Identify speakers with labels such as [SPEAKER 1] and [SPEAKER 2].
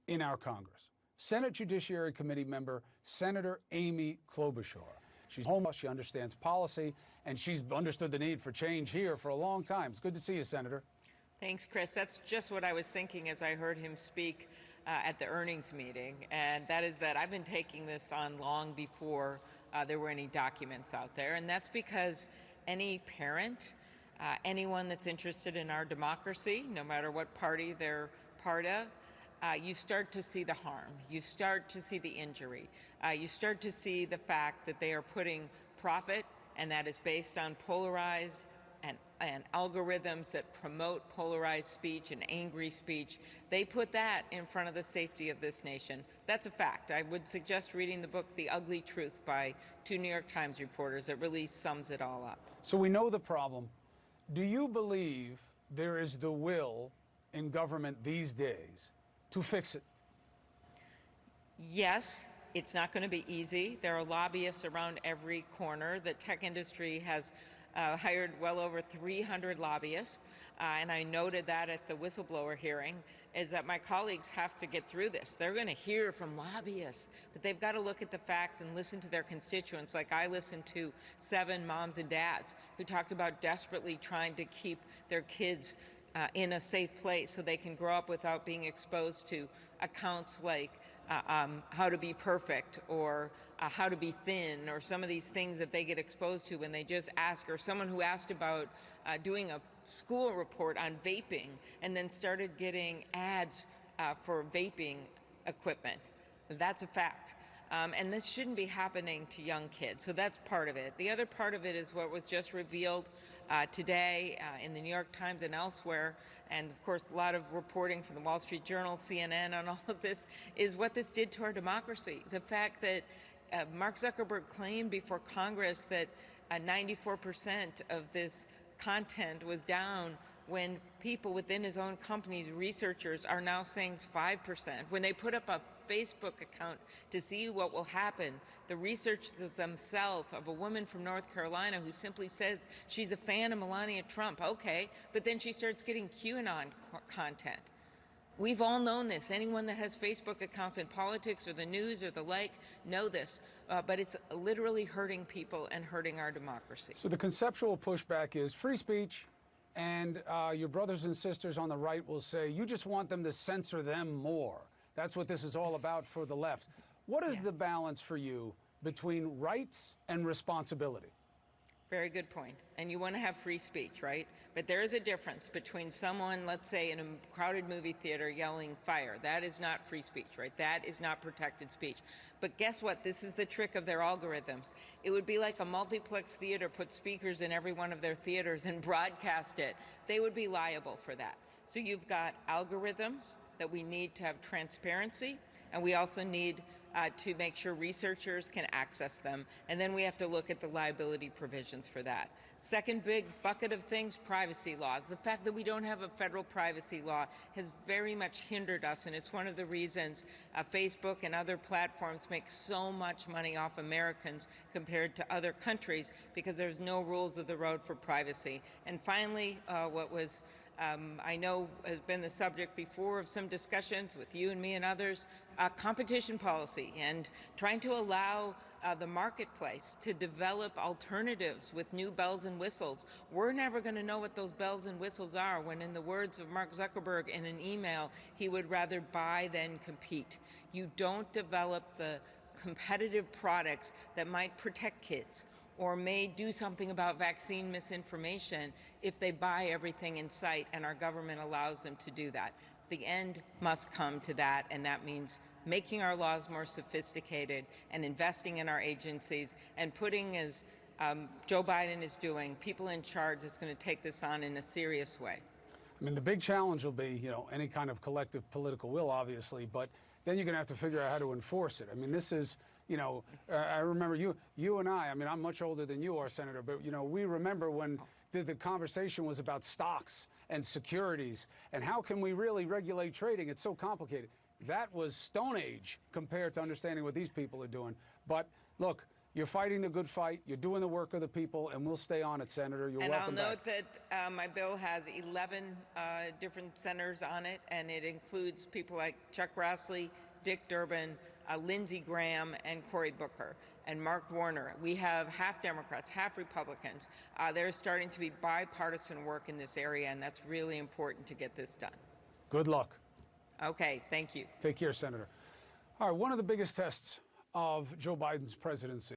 [SPEAKER 1] in our Congress. Senate Judiciary Committee member, Senator Amy Klobuchar. She's home, she understands policy, and she's understood the need for change here for a long time. It's good to see you, Senator.
[SPEAKER 2] Thanks, Chris. That's just what I was thinking as I heard him speak at the earnings meeting, and that is that I've been taking this on long before there were any documents out there, and that's because any parent, anyone that's interested in our democracy, no matter what party they're part of, you start to see the harm. You start to see the injury. You start to see the fact that they are putting profit, and that is based on polarized and algorithms that promote polarized speech and angry speech. They put that in front of the safety of this nation. That's a fact. I would suggest reading the book, The Ugly Truth, by two New York Times reporters. It really sums it all up.
[SPEAKER 1] So we know the problem. Do you believe there is the will in government these days to fix it?
[SPEAKER 2] Yes. It's not going to be easy. There are lobbyists around every corner. The tech industry has hired well over 300 lobbyists, and I noted that at the whistleblower hearing, is that my colleagues have to get through this. They're going to hear from lobbyists, but they've got to look at the facts and listen to their constituents. Like I listened to 7 moms and dads who talked about desperately trying to keep their kids in a safe place so they can grow up without being exposed to accounts like how to be perfect or how to be thin, or some of these things that they get exposed to when they just ask, or someone who asked about doing a school report on vaping and then started getting ads for vaping equipment. That's a fact. And this shouldn't be happening to young kids. So that's part of it. The other part of it is what was just revealed today in the New York Times and elsewhere, and of course a lot of reporting from the Wall Street Journal, CNN on all of this, is what this did to our democracy. The fact that Mark Zuckerberg claimed before Congress that 94% of this content was down, when people within his own company's researchers are now saying it's 5%. When they put up a Facebook account to see what will happen, the researchers themselves of a woman from North Carolina who simply says she's a fan of Melania Trump, okay, but then she starts getting QAnon content. We've all known this. Anyone that has Facebook accounts in politics or the news or the like know this, but it's literally hurting people and hurting our democracy.
[SPEAKER 1] So the conceptual pushback is free speech, and your brothers and sisters on the right will say, you just want them to censor them more. That's what this is all about for the left. What is the balance for you between rights and responsibility?
[SPEAKER 2] Very good point. And you want to have free speech, right? But there is a difference between someone, let's say, in a crowded movie theater yelling fire. That is not free speech, right? That is not protected speech. But guess what? This is the trick of their algorithms. It would be like a multiplex theater put speakers in every one of their theaters and broadcast it. They would be liable for that. So you've got algorithms that we need to have transparency, and we also need to make sure researchers can access them. And then we have to look at the liability provisions for that. Second big bucket of things, privacy laws. The fact that we don't have a federal privacy law has very much hindered us, and it's one of the reasons Facebook and other platforms make so much money off Americans compared to other countries, because there's no rules of the road for privacy. And finally, what was I know has been the subject before of some discussions with you and me and others, competition policy, and trying to allow the marketplace to develop alternatives with new bells and whistles. We're never going to know what those bells and whistles are when, in the words of Mark Zuckerberg in an email, he would rather buy than compete. You don't develop the competitive products that might protect kids or may do something about vaccine misinformation if they buy everything in sight and our government allows them to do that. The end must come to that, and that means making our laws more sophisticated and investing in our agencies and putting, as Joe Biden is doing, people in charge that's going to take this on in a serious way.
[SPEAKER 1] I mean, the big challenge will be, any kind of collective political will, obviously, but then you're going to have to figure out how to enforce it. I mean, this is, I remember you and I mean, I'm much older than you are, Senator, but, we remember when the conversation was about stocks and securities and how can we really regulate trading? It's so complicated. That was Stone Age compared to understanding what these people are doing. But look, you're fighting the good fight. You're doing the work of the people, and we'll stay on it, Senator. You're welcome back.
[SPEAKER 2] And I'll note that my bill has 11 different senators on it, and it includes people like Chuck Grassley, Dick Durbin, Lindsey Graham, and Cory Booker, and Mark Warner. We have half Democrats, half Republicans. There's starting to be bipartisan work in this area, and that's really important to get this done.
[SPEAKER 1] Good luck.
[SPEAKER 2] Okay, thank you.
[SPEAKER 1] Take care, Senator. All right, one of the biggest tests of Joe Biden's presidency